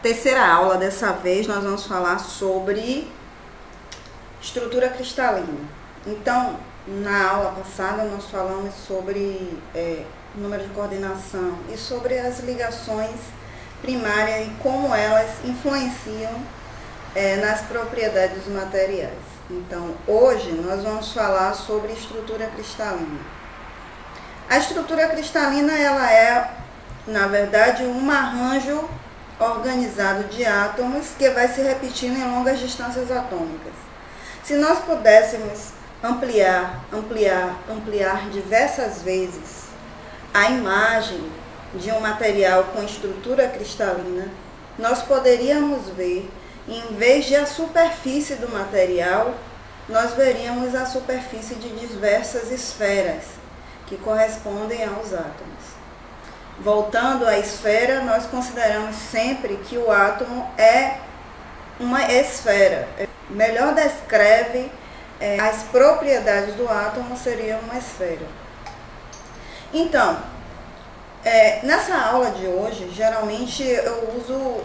terceira aula. Dessa vez nós vamos falar sobre estrutura cristalina. Então, na aula passada nós falamos sobre número de coordenação e sobre as ligações primárias e como elas influenciam nas propriedades dos materiais. Então, hoje nós vamos falar sobre estrutura cristalina. A estrutura cristalina, ela é, na verdade, um arranjo organizado de átomos que vai se repetindo em longas distâncias atômicas. Se nós pudéssemos ampliar diversas vezes a imagem de um material com estrutura cristalina, nós poderíamos ver, em vez de a superfície do material, nós veríamos a superfície de diversas esferas que correspondem aos átomos. Voltando à esfera, nós consideramos sempre que o átomo é uma esfera. Melhor descreve as propriedades do átomo, seria uma esfera. Então, nessa aula de hoje, geralmente eu uso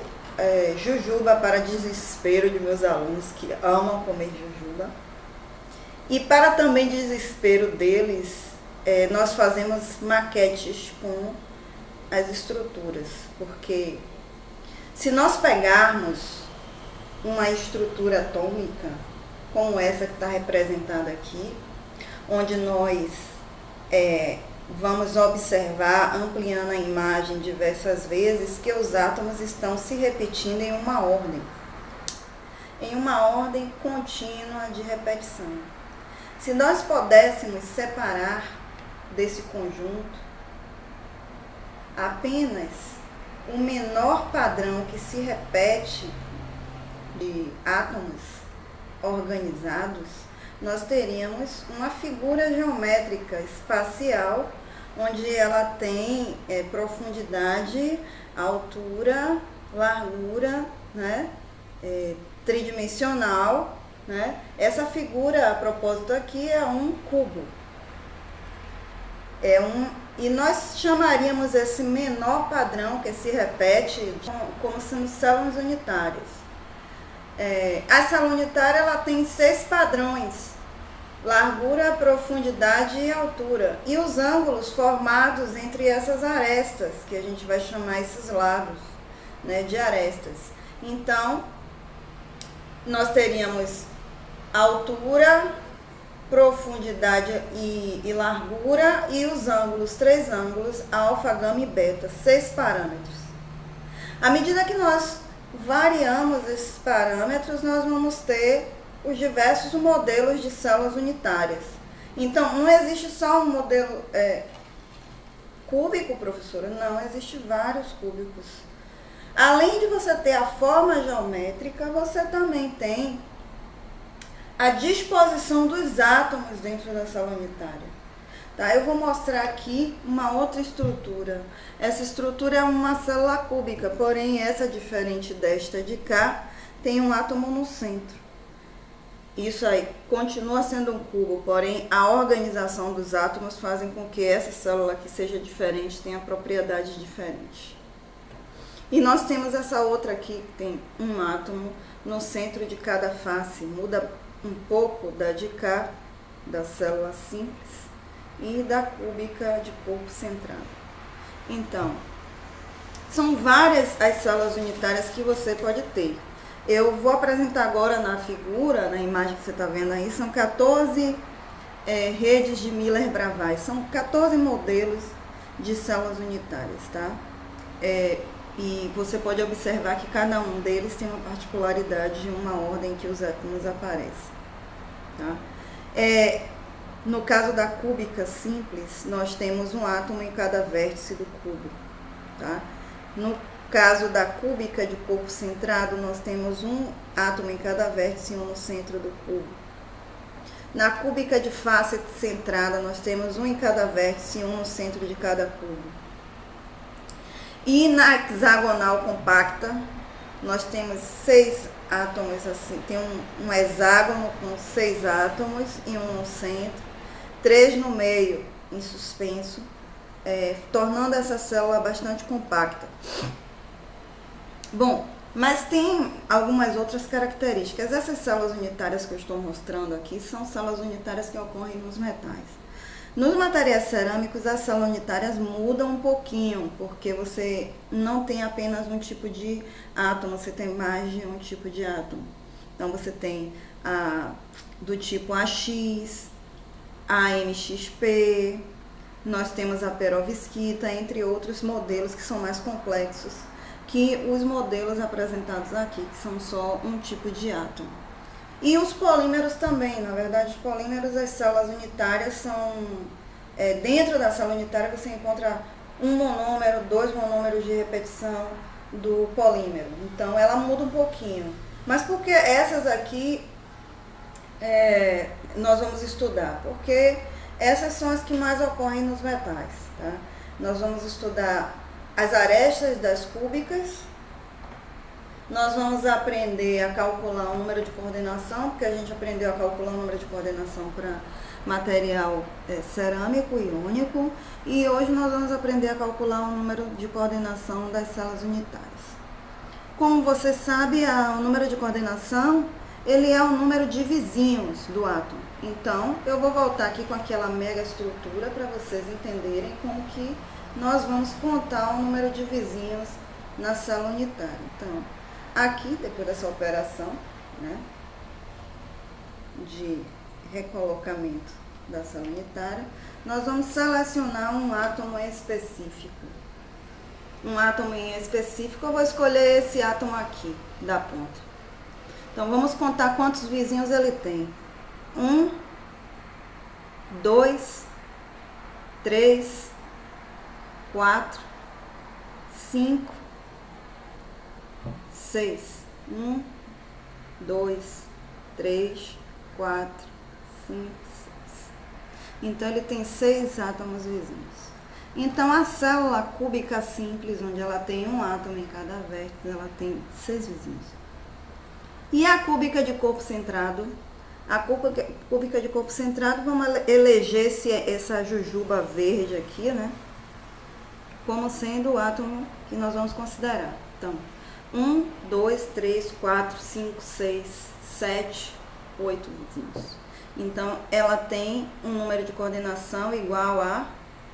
jujuba para desespero de meus alunos que amam comer jujuba. E para também desespero deles, nós fazemos maquetes com as estruturas, porque se nós pegarmos uma estrutura atômica, como essa que está representada aqui, onde nós vamos observar, ampliando a imagem diversas vezes, que os átomos estão se repetindo em uma ordem contínua de repetição. Se nós pudéssemos separar desse conjunto apenas o menor padrão que se repete de átomos organizados, nós teríamos uma figura geométrica espacial, onde ela tem profundidade, altura, largura, né? Tridimensional, né? Essa figura, a propósito aqui, é um cubo. E nós chamaríamos esse menor padrão que se repete como sendo células unitárias. A célula unitária, ela tem 6 padrões: largura, profundidade e altura. E os ângulos formados entre essas arestas, que a gente vai chamar esses lados, né, de arestas. Então, nós teríamos altura, profundidade e largura, e os ângulos, 3 ângulos, alfa, gama e beta, 6 parâmetros. À medida que nós variamos esses parâmetros, nós vamos ter os diversos modelos de células unitárias. Então, não existe só um modelo cúbico, professora? Não, existe vários cúbicos. Além de você ter a forma geométrica, você também tem a disposição dos átomos dentro da célula unitária. Tá? Eu vou mostrar aqui uma outra estrutura. Essa estrutura é uma célula cúbica, porém essa, diferente desta de cá, tem um átomo no centro. Isso aí continua sendo um cubo, porém a organização dos átomos fazem com que essa célula aqui seja diferente, tenha propriedades diferentes. E nós temos essa outra aqui, que tem um átomo no centro de cada face. Muda um pouco da de cá, da célula simples, e da cúbica de corpo centrado. Então, são várias as células unitárias que você pode ter. Eu vou apresentar agora na figura, na imagem que você está vendo aí, são 14 redes de Miller-Bravais, são 14 modelos de células unitárias, tá? E você pode observar que cada um deles tem uma particularidade de uma ordem que os átomos aparecem, tá? No caso da cúbica simples, nós temos um átomo em cada vértice do cubo, tá? No caso da cúbica de corpo centrado, nós temos um átomo em cada vértice e um no centro do cubo. Na cúbica de face centrada, nós temos um em cada vértice e um no centro de cada cubo. E na hexagonal compacta, nós temos 6 átomos assim, tem um hexágono com 6 átomos e um no centro, 3 no meio em suspenso, tornando essa célula bastante compacta. Bom, Mas tem algumas outras características. Essas células unitárias que eu estou mostrando aqui são células unitárias que ocorrem nos metais. Nos materiais cerâmicos, as células unitárias mudam um pouquinho, porque você não tem apenas um tipo de átomo, você tem mais de um tipo de átomo. Então, você tem do tipo AX, AMXP, nós temos a perovskita, entre outros modelos que são mais complexos que os modelos apresentados aqui, que são só um tipo de átomo. E os polímeros também, na verdade, os polímeros, as células unitárias são... dentro da célula unitária você encontra um monômero, 2 monômeros de repetição do polímero. Então, ela muda um pouquinho. Mas por que essas aqui nós vamos estudar? Porque essas são as que mais ocorrem nos metais, tá? Nós vamos estudar as arestas das cúbicas, nós vamos aprender a calcular o número de coordenação, porque a gente aprendeu a calcular o número de coordenação para material cerâmico e iônico, e hoje nós vamos aprender a calcular o número de coordenação das células unitárias. Como você sabe, o número de coordenação, ele é o número de vizinhos do átomo. Então, eu vou voltar aqui com aquela mega estrutura para vocês entenderem como que nós vamos contar o número de vizinhos na célula unitária. Então, aqui, depois dessa operação, né, de recolocamento da célula unitária, nós vamos selecionar um átomo em específico. Um átomo em específico, eu vou escolher esse átomo aqui, da ponta. Então, vamos contar quantos vizinhos ele tem. 1, 2, 3, 4, 5, 6. 1, 2, 3, 4, 5, 6. Então, ele tem 6 átomos vizinhos. Então, a célula cúbica simples, onde ela tem um átomo em cada vértice, ela tem 6 vizinhos. E a cúbica de corpo centrado? A cúbica de corpo centrado, vamos eleger essa jujuba verde aqui, né? Como sendo o átomo que nós vamos considerar. Então, 1, 2, 3, 4, 5, 6, 7, 8 vizinhos. Então, ela tem um número de coordenação igual a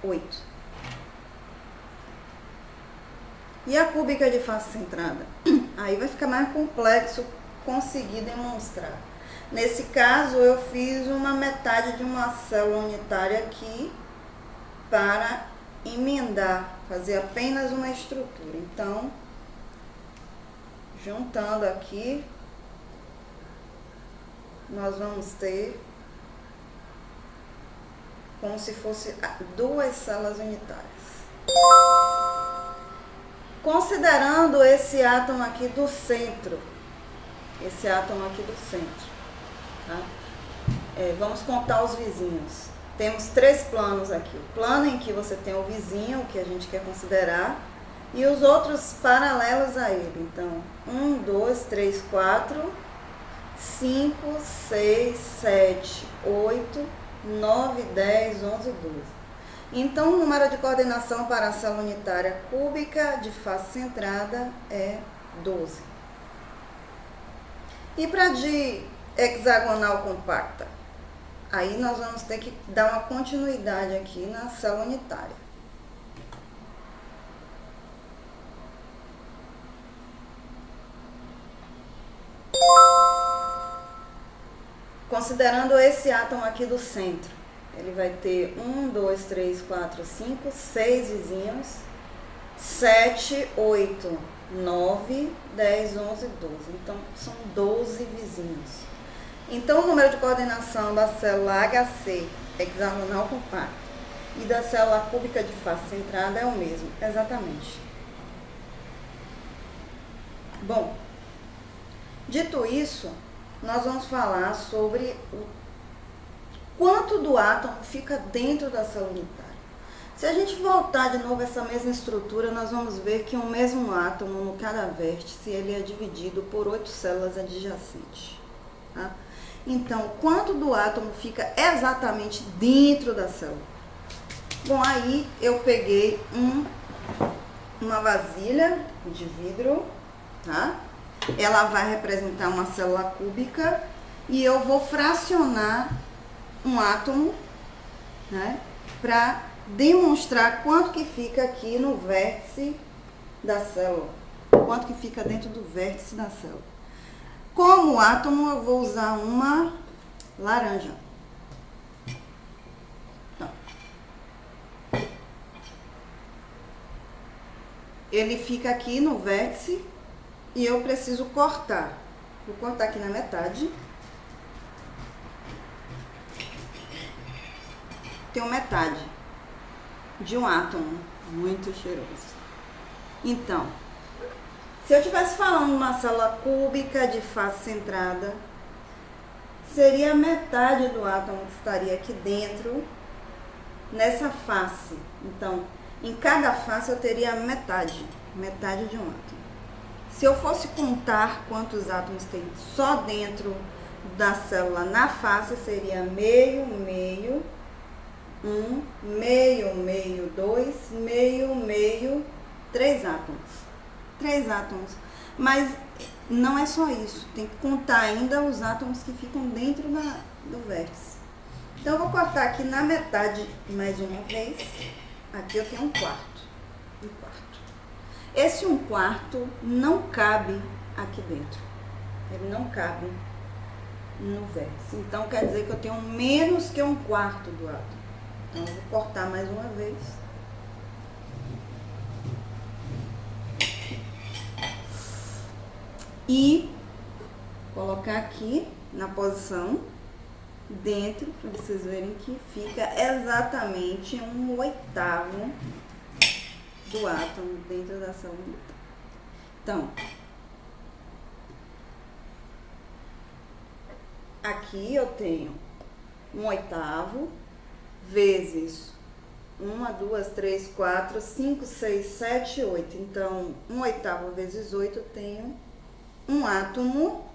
8. E a cúbica de face centrada? Aí vai ficar mais complexo conseguir demonstrar. Nesse caso, eu fiz uma metade de uma célula unitária aqui para emendar, fazer apenas uma estrutura. Então, juntando aqui, nós vamos ter como se fosse 2 células unitárias. Considerando esse átomo aqui do centro, tá? Vamos contar os vizinhos. Temos 3 planos aqui. O plano em que você tem o vizinho, que a gente quer considerar, e os outros paralelos a ele. Então, 1, 2, 3, 4, 5, 6, 7, 8, 9, 10, 11, 12. Então, o número de coordenação para a célula unitária cúbica de face centrada é 12. E para de hexagonal compacta? Aí nós vamos ter que dar uma continuidade aqui na célula unitária. Considerando esse átomo aqui do centro, ele vai ter 1, 2, 3, 4, 5, 6 vizinhos, 7, 8, 9, 10, 11, 12. Então, são 12 vizinhos. Então, o número de coordenação da célula HC, hexagonal compacta, e da célula cúbica de face centrada é o mesmo, exatamente. Bom, dito isso, nós vamos falar sobre o quanto do átomo fica dentro da célula unitária. Se a gente voltar de novo essa mesma estrutura, nós vamos ver que o mesmo átomo, no cada vértice, ele é dividido por 8 células adjacentes. Tá? Então, quanto do átomo fica exatamente dentro da célula? Bom, aí eu peguei uma vasilha de vidro, tá? ela vai representar uma célula cúbica e eu vou fracionar um átomo, né, para demonstrar quanto que fica aqui no vértice da célula, quanto que fica dentro do vértice da célula. Como átomo, eu vou usar uma laranja. Então, ele fica aqui no vértice e eu preciso cortar. Vou cortar aqui na metade. Tenho metade de um átomo muito cheiroso. Então, se eu estivesse falando de uma célula cúbica de face centrada, seria metade do átomo que estaria aqui dentro, nessa face. Então, em cada face eu teria metade de um átomo. Se eu fosse contar quantos átomos tem só dentro da célula na face, seria meio, meio, 1, meio, meio, 2, meio, meio, 3 átomos. 3 átomos. Mas não é só isso. Tem que contar ainda os átomos que ficam dentro do vértice. Então, eu vou cortar aqui na metade mais uma vez. Aqui eu tenho um quarto. Um quarto. Esse 1/4 não cabe aqui dentro. Ele não cabe no vértice. Então, quer dizer que eu tenho menos que 1/4 do átomo. Então, eu vou cortar mais uma vez. E colocar aqui na posição dentro, para vocês verem que fica exatamente 1/8 do átomo dentro da célula. Então, aqui eu tenho 1/8 vezes 1, 2, 3, 4, 5, 6, 7, 8. Então, 1/8 vezes 8, eu tenho um átomo,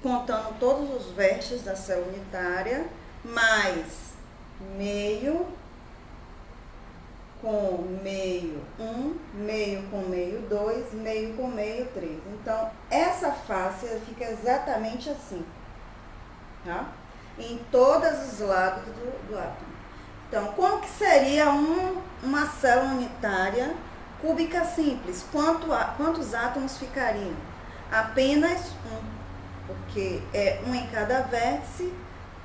contando todos os vértices da célula unitária, mais meio com meio 1, meio com meio 2, meio com meio 3. Então, essa face fica exatamente assim, tá? Em todos os lados do átomo. Então, como que seria uma célula unitária cúbica simples? Quantos átomos ficariam? Apenas um, porque é um em cada vértice.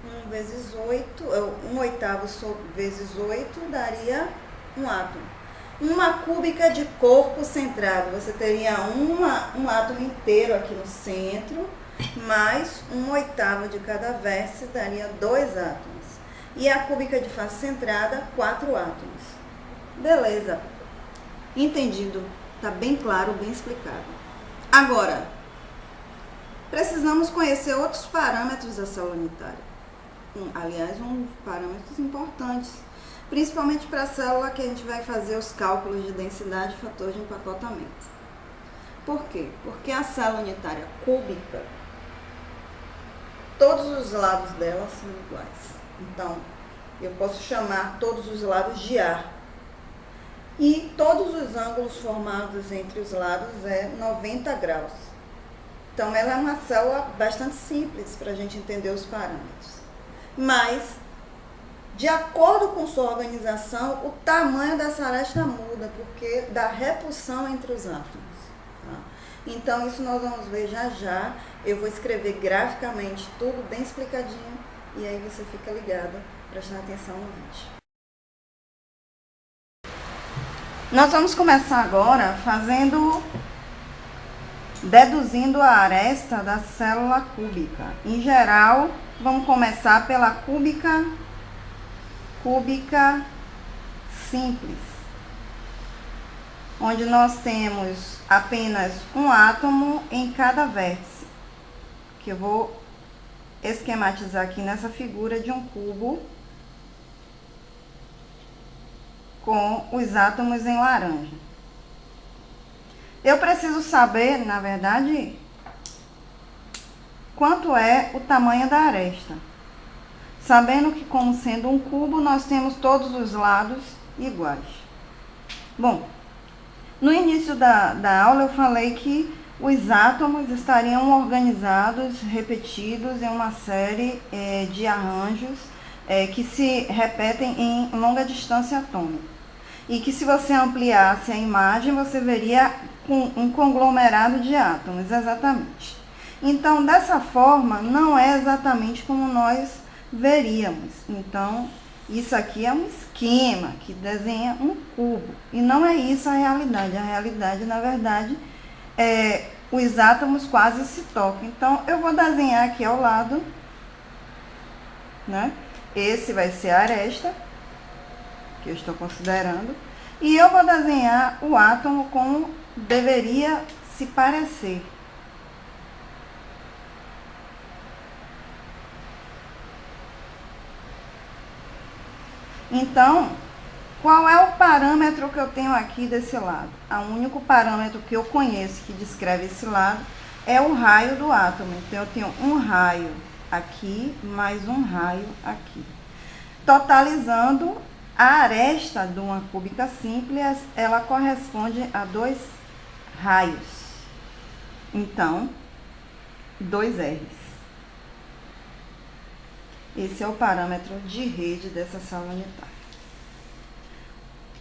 1 vezes 8, 1/8 vezes 8 daria um átomo. Uma cúbica de corpo centrado, você teria um átomo inteiro aqui no centro, mais 1/8 de cada vértice daria 2 átomos. E a cúbica de face centrada, 4 átomos. Beleza. Entendido. Tá bem claro, bem explicado. Agora, precisamos conhecer outros parâmetros da célula unitária. Aliás, parâmetros importantes, principalmente para a célula que a gente vai fazer os cálculos de densidade e fator de empacotamento. Por quê? Porque a célula unitária cúbica, todos os lados dela são iguais. Então, eu posso chamar todos os lados de A. E todos os ângulos formados entre os lados é 90 graus. Então, ela é uma célula bastante simples para a gente entender os parâmetros. Mas, de acordo com sua organização, o tamanho dessa aresta muda, porque da repulsão entre os átomos. Tá? Então, isso nós vamos ver já já. Eu vou escrever graficamente tudo bem explicadinho, e aí você fica ligado, prestando atenção no vídeo. Nós vamos começar agora deduzindo a aresta da célula cúbica. Em geral, vamos começar pela cúbica simples, onde nós temos apenas um átomo em cada vértice, que eu vou esquematizar aqui nessa figura de um cubo com os átomos em laranja. Eu preciso saber, na verdade, quanto é o tamanho da aresta. Sabendo que, como sendo um cubo, nós temos todos os lados iguais. Bom, no início da aula eu falei que os átomos estariam organizados, repetidos em uma série de arranjos que se repetem em longa distância atômica. E que, se você ampliasse a imagem, você veria um conglomerado de átomos, exatamente. Então, dessa forma, não é exatamente como nós veríamos. Então, isso aqui é um esquema que desenha um cubo. E não é isso a realidade. A realidade, na verdade, os átomos quase se tocam. Então, eu vou desenhar aqui ao lado, né? Esse vai ser a aresta, que eu estou considerando. E eu vou desenhar o átomo como deveria se parecer. Então, qual é o parâmetro que eu tenho aqui desse lado? O único parâmetro que eu conheço que descreve esse lado é o raio do átomo. Então, eu tenho um raio aqui, mais um raio aqui. Totalizando, a aresta de uma cúbica simples, ela corresponde a 2 raios. Então, 2 R's. Esse é o parâmetro de rede dessa sala unitária.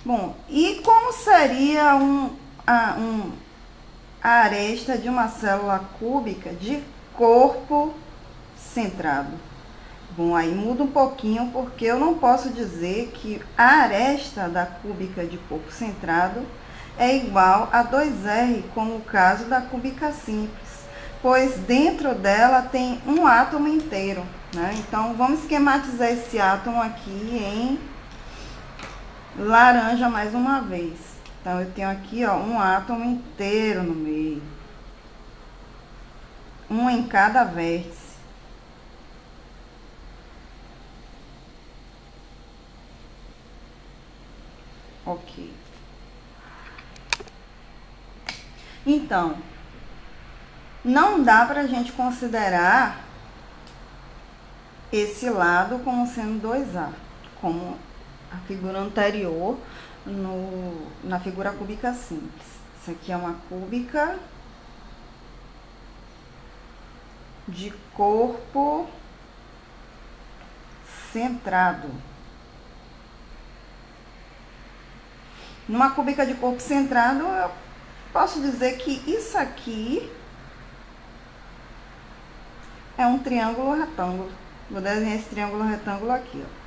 Bom, e como seria a aresta de uma célula cúbica de corpo centrado? Bom, aí muda um pouquinho, porque eu não posso dizer que a aresta da cúbica de corpo centrado é igual a 2R, como o caso da cúbica simples, pois dentro dela tem um átomo inteiro, né? Então, vamos esquematizar esse átomo aqui em laranja mais uma vez. Então, eu tenho aqui, ó, um átomo inteiro no meio. Um em cada vértice. Ok. Então, não dá pra gente considerar esse lado como sendo 2A, como a figura anterior na figura cúbica simples. Isso aqui é uma cúbica de corpo centrado. Numa cúbica de corpo centrado, eu posso dizer que isso aqui é um triângulo retângulo. Vou desenhar esse triângulo retângulo aqui, ó.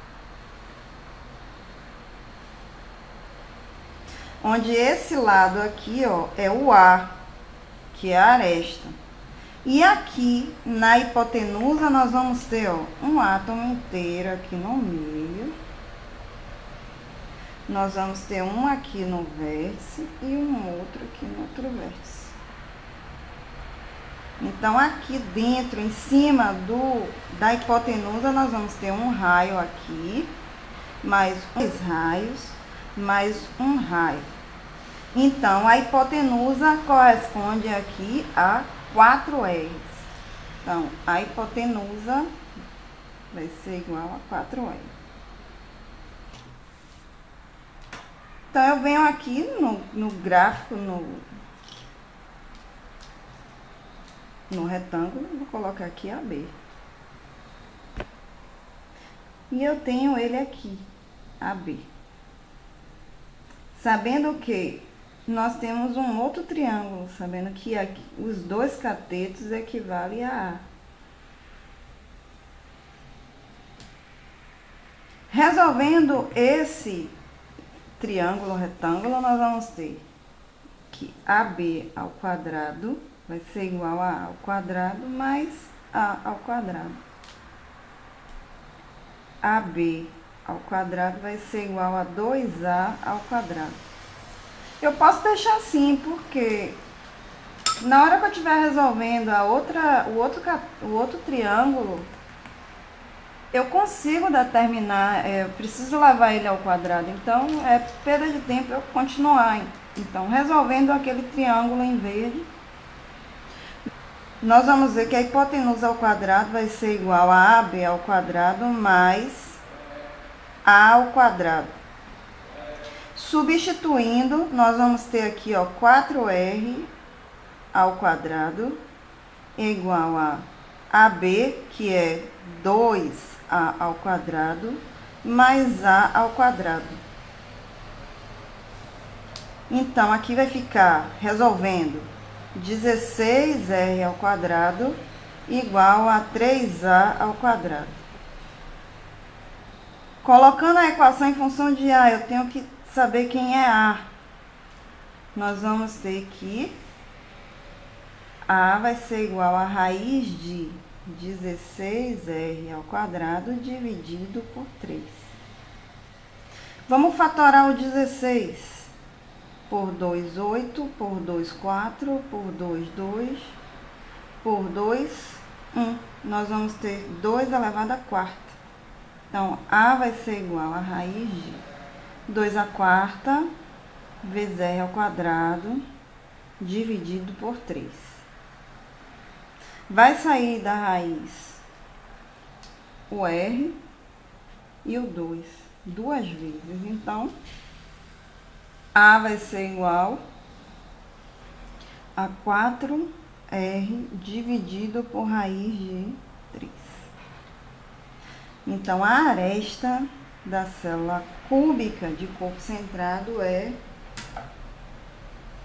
Onde esse lado aqui, ó, é o A, que é a aresta. E aqui, na hipotenusa, nós vamos ter, ó, um átomo inteiro aqui no meio. Nós vamos ter um aqui no vértice e um outro aqui no outro vértice. Então, aqui dentro, em cima da hipotenusa, nós vamos ter um raio aqui, mais 2 raios, mais um raio. Então, a hipotenusa corresponde aqui a 4 R's. Então, a hipotenusa vai ser igual a 4 R. Então, eu venho aqui no gráfico, no retângulo, vou colocar aqui AB. E eu tenho ele aqui, AB. Sabendo que nós temos um outro triângulo, sabendo que aqui, os 2 catetos equivalem a A. Resolvendo esse triângulo retângulo, nós vamos ter que AB ao quadrado vai ser igual a A ao quadrado mais A ao quadrado. AB ao quadrado vai ser igual a 2A ao quadrado. Eu posso deixar assim, porque na hora que eu estiver resolvendo o outro triângulo, eu consigo determinar, eu preciso levar ele ao quadrado, então é perda de tempo eu continuar. Então, resolvendo aquele triângulo em verde, nós vamos ver que a hipotenusa ao quadrado vai ser igual a AB ao quadrado mais A ao quadrado. Substituindo, nós vamos ter aqui, ó, 4R ao quadrado é igual a AB, que é 2A ao quadrado, mais A ao quadrado. Então, aqui vai ficar, resolvendo, 16R ao quadrado igual a 3A ao quadrado. Colocando a equação em função de A, eu tenho que saber quem é A. Nós vamos ter que A vai ser igual a raiz de 16R ao quadrado dividido por 3. Vamos fatorar o 16. Por 2, 8. Por 2, 4. Por 2, 2. Por 2, 1. Nós vamos ter 2 elevado à quarta. Então, A vai ser igual a raiz de 2 à quarta vezes R ao quadrado dividido por 3. Vai sair da raiz o R e o 2, duas vezes. Então, A vai ser igual a 4R dividido por raiz de 3. Então, a aresta da célula cúbica de corpo centrado é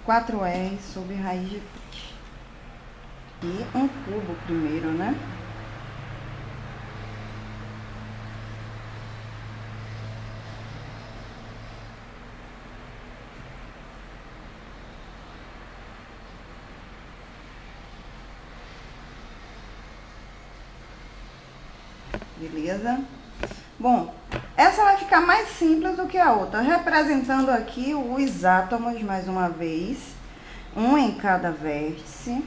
4R sobre raiz de 3. E um cubo primeiro, né? Beleza? Bom, essa vai ficar mais simples do que a outra. Representando aqui os átomos, mais uma vez. Um em cada vértice.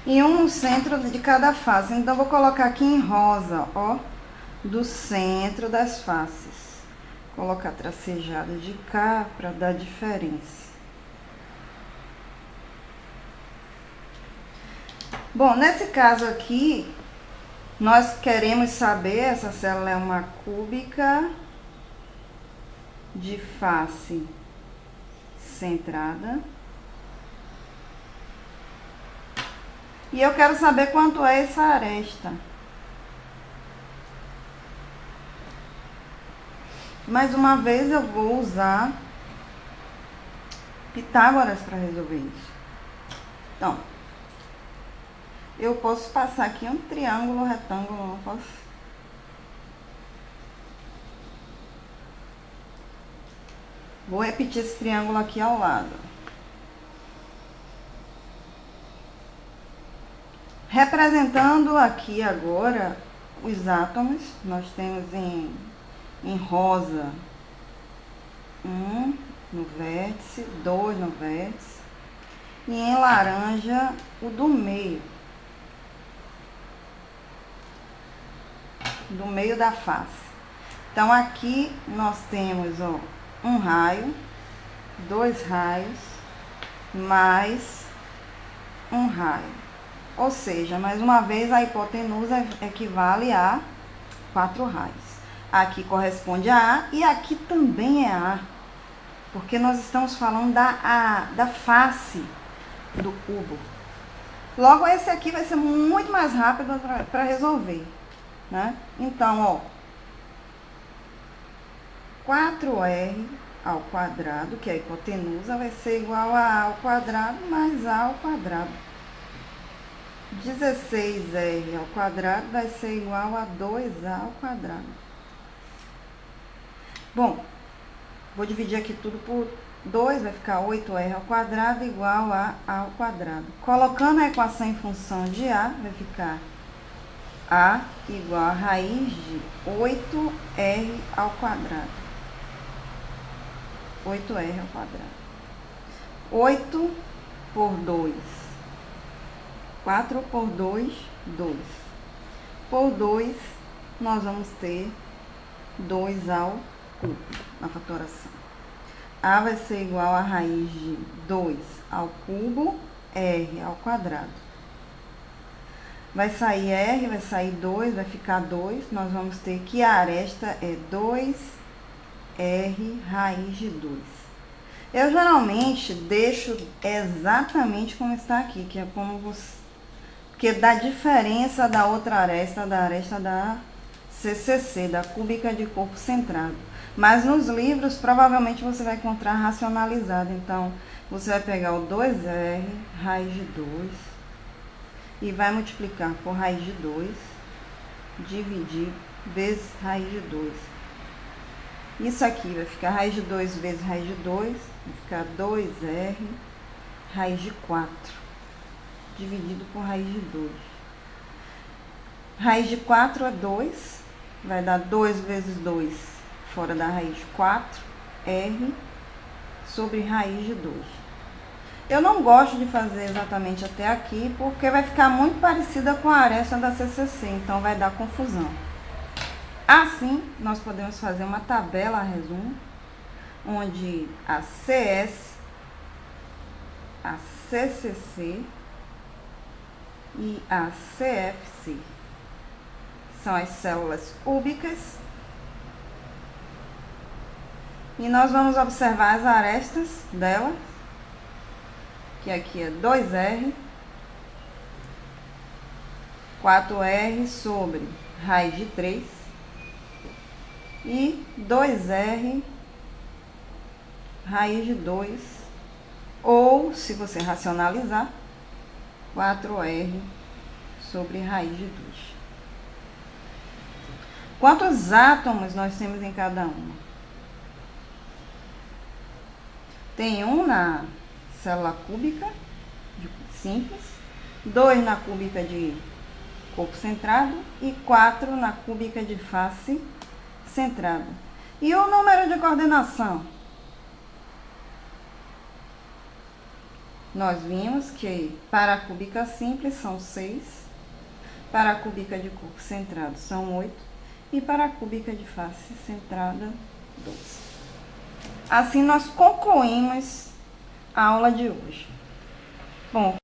E um no centro de cada face. Então, vou colocar aqui em rosa, ó. Do centro das faces. Colocar tracejado de cá para dar diferença. Bom, nesse caso aqui, nós queremos saber, essa célula é uma cúbica de face centrada. E eu quero saber quanto é essa aresta. Mais uma vez eu vou usar Pitágoras para resolver isso. Então, eu posso passar aqui um triângulo retângulo, não posso? Vou repetir esse triângulo aqui ao lado. Representando aqui agora os átomos, nós temos em rosa 1 no vértice, 2 no vértice, e em laranja o do meio da face. Então, aqui nós temos, ó, um raio, 2 raios, mais um raio. Ou seja, mais uma vez, a hipotenusa equivale a 4 raios. Aqui corresponde a A e aqui também é A, porque nós estamos falando da face do cubo. Logo, esse aqui vai ser muito mais rápido para resolver, né? Então, ó, 4R ao quadrado, que é a hipotenusa, vai ser igual a A ao quadrado mais A ao quadrado. 16R ao quadrado vai ser igual a 2A ao quadrado. Bom, vou dividir aqui tudo por 2, vai ficar 8R ao quadrado igual a A ao quadrado. Colocando a equação em função de A, vai ficar A igual a raiz de 8R ao quadrado. 8R ao quadrado. 8 por 2. 4 por 2, 2. Por 2, nós vamos ter 2 ao cubo na fatoração. A vai ser igual a raiz de 2 ao cubo, R ao quadrado. Vai sair R, vai sair 2, vai ficar 2. Nós vamos ter que a aresta é 2 R raiz de 2. Eu geralmente deixo exatamente como está aqui, que é como você... Porque dá diferença da outra aresta, da aresta da CCC, da cúbica de corpo centrado. Mas nos livros, provavelmente você vai encontrar racionalizado. Então, você vai pegar o 2R raiz de 2 e vai multiplicar por raiz de 2, dividir vezes raiz de 2. Isso aqui vai ficar raiz de 2 vezes raiz de 2, vai ficar 2R raiz de 4, dividido por raiz de 2. Raiz de 4 é 2, vai dar 2 vezes 2 fora da raiz de 4, R sobre raiz de 2. Eu não gosto de fazer exatamente até aqui, porque vai ficar muito parecida com a aresta da CCC, então vai dar confusão. Assim, nós podemos fazer uma tabela a resumo, onde a CS, a CCC e a CFC são as células cúbicas. E nós vamos observar as arestas dela, que aqui é 2R, 4R sobre raiz de 3 e 2R raiz de 2, ou, se você racionalizar, 4R sobre raiz de 2. Quantos átomos nós temos em cada uma? Tem um na célula cúbica simples, 2 na cúbica de corpo centrado e 4 na cúbica de face centrada. E o número de coordenação? Nós vimos que para a cúbica simples são 6, para a cúbica de corpo centrado são 8 e para a cúbica de face centrada 12. Assim nós concluímos a aula de hoje. Bom,